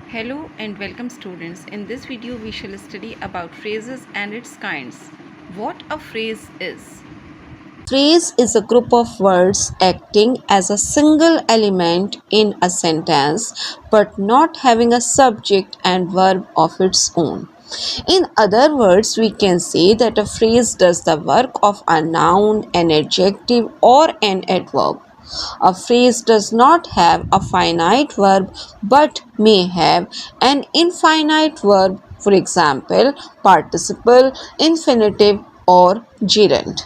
Hello and welcome students. In this video we shall study about phrases and its kinds. What a phrase is. Phrase is a group of words acting as a single element in a sentence but not having a subject and verb of its own. In other words, we can say that a phrase does the work of a noun, an adjective, or an adverb. A phrase does not have a finite verb but may have an infinite verb, for example, participle, infinitive, or gerund.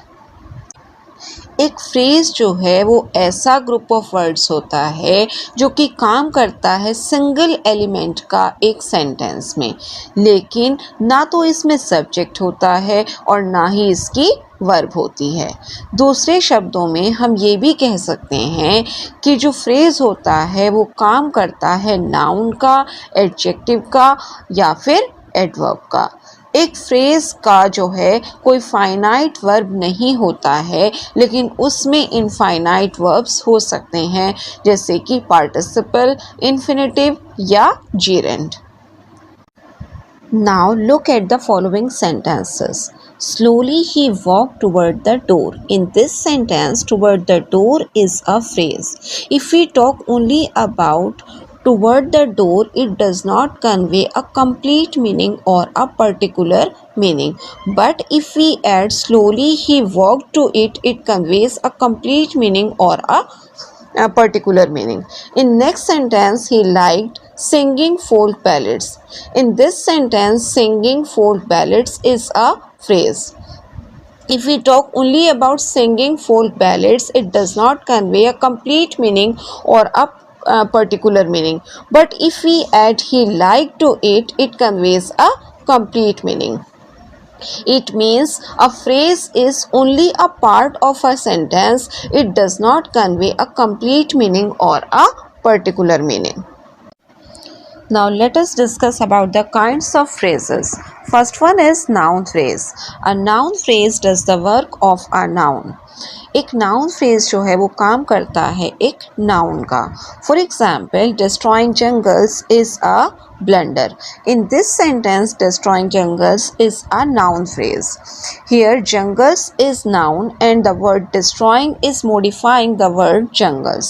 एक phrase जो है वो ऐसा group of words होता है जो कि काम करता है सिंगल एलिमेंट का एक सेंटेंस में, लेकिन ना तो इसमें सब्जेक्ट होता है और ना ही इसकी वर्ब होती है। दूसरे शब्दों में हम ये भी कह सकते हैं कि जो फ्रेज होता है वो काम करता है नाउन का, एडजेक्टिव का या फिर एडवर्ब का। एक फ्रेज का जो है कोई फाइनाइट वर्ब नहीं होता है, लेकिन उसमें इनफाइनाइट वर्ब्स हो सकते हैं, जैसे कि पार्टिसिपल, इन्फिनेटिव या gerund. Now look at the following sentences. Slowly he walked toward the door. In this sentence, toward the door is a phrase. If we talk only about toward the door, it does not convey a complete meaning or a particular meaning. But if we add slowly he walked to it, it conveys a complete meaning or a particular meaning. In next sentence, he liked singing folk ballads. In this sentence, singing folk ballads is a phrase. If we talk only about singing folk ballads, it does not convey a complete meaning or a particular meaning. But if we add he liked to it, it conveys a complete meaning. It means a phrase is only a part of a sentence. It does not convey a complete meaning or a particular meaning. Now let us discuss about the kinds of phrases. First one is noun phrase. A noun phrase does the work of a noun. एक noun phrase जो है वो काम करता है एक noun का. For example, destroying jungles is a blunder. In this sentence, destroying jungles is a noun phrase. Here, jungles is noun and the word destroying is modifying the word jungles.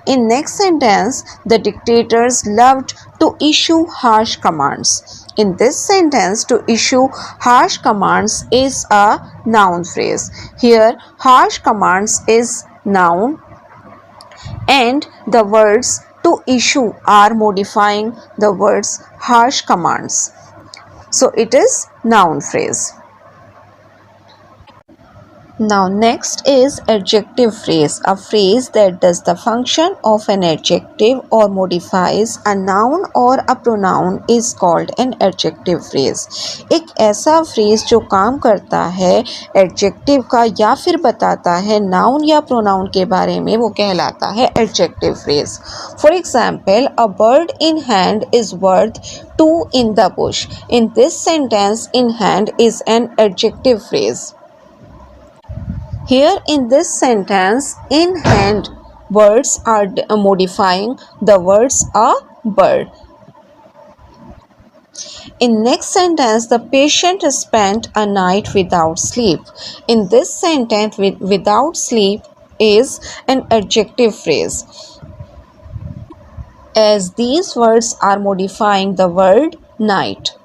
In next sentence, the dictators loved to issue harsh commands. In this sentence, to issue harsh commands is a noun phrase. Here, harsh commands is noun and the words to issue are modifying the words harsh commands. So it is noun phrase. Now next is adjective phrase. A phrase that does the function of an adjective or modifies a noun or a pronoun is called an adjective phrase. एक ऐसा phrase जो काम करता है adjective का या फिर बताता है noun या pronoun के बारे में, वो कहलाता है adjective phrase. For example, a bird in hand is worth two in the bush. In this sentence, in hand is an adjective phrase. Here in this sentence, in hand words are modifying the words a bird. In next sentence, the patient spent a night without sleep. In this sentence, without sleep is an adjective phrase, as these words are modifying the word night.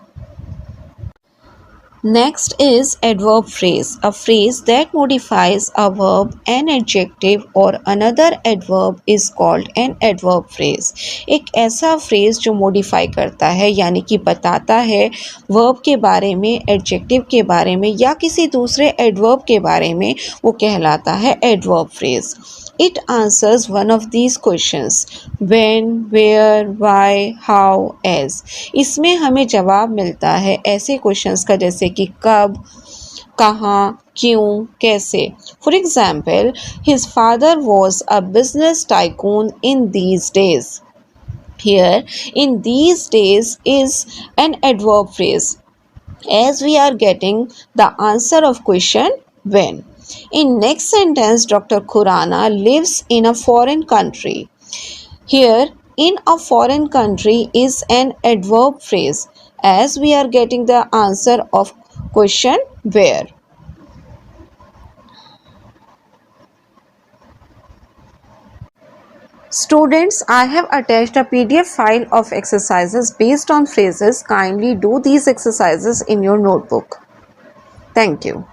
Next is adverb phrase. A phrase that modifies a verb, an adjective or another adverb is called an adverb phrase. एक ऐसा phrase जो modify करता है यानी कि बताता है verb के बारे में, adjective के बारे में या किसी दूसरे adverb के बारे में, वो कहलाता है adverb phrase. It answers one of these questions: when, where, why, how, as. इसमें हमें जवाब मिलता है ऐसे क्वेश्चंस का जैसे कि कब, कहाँ, क्यों, कैसे. For example, his father was a business tycoon in these days. Here, in these days is an adverb phrase, as we are getting the answer of question when. In next sentence, Dr. Khurana lives in a foreign country. Here, in a foreign country is an adverb phrase, as we are getting the answer of question where. Students, I have attached a PDF file of exercises based on phrases. Kindly do these exercises in your notebook. Thank you.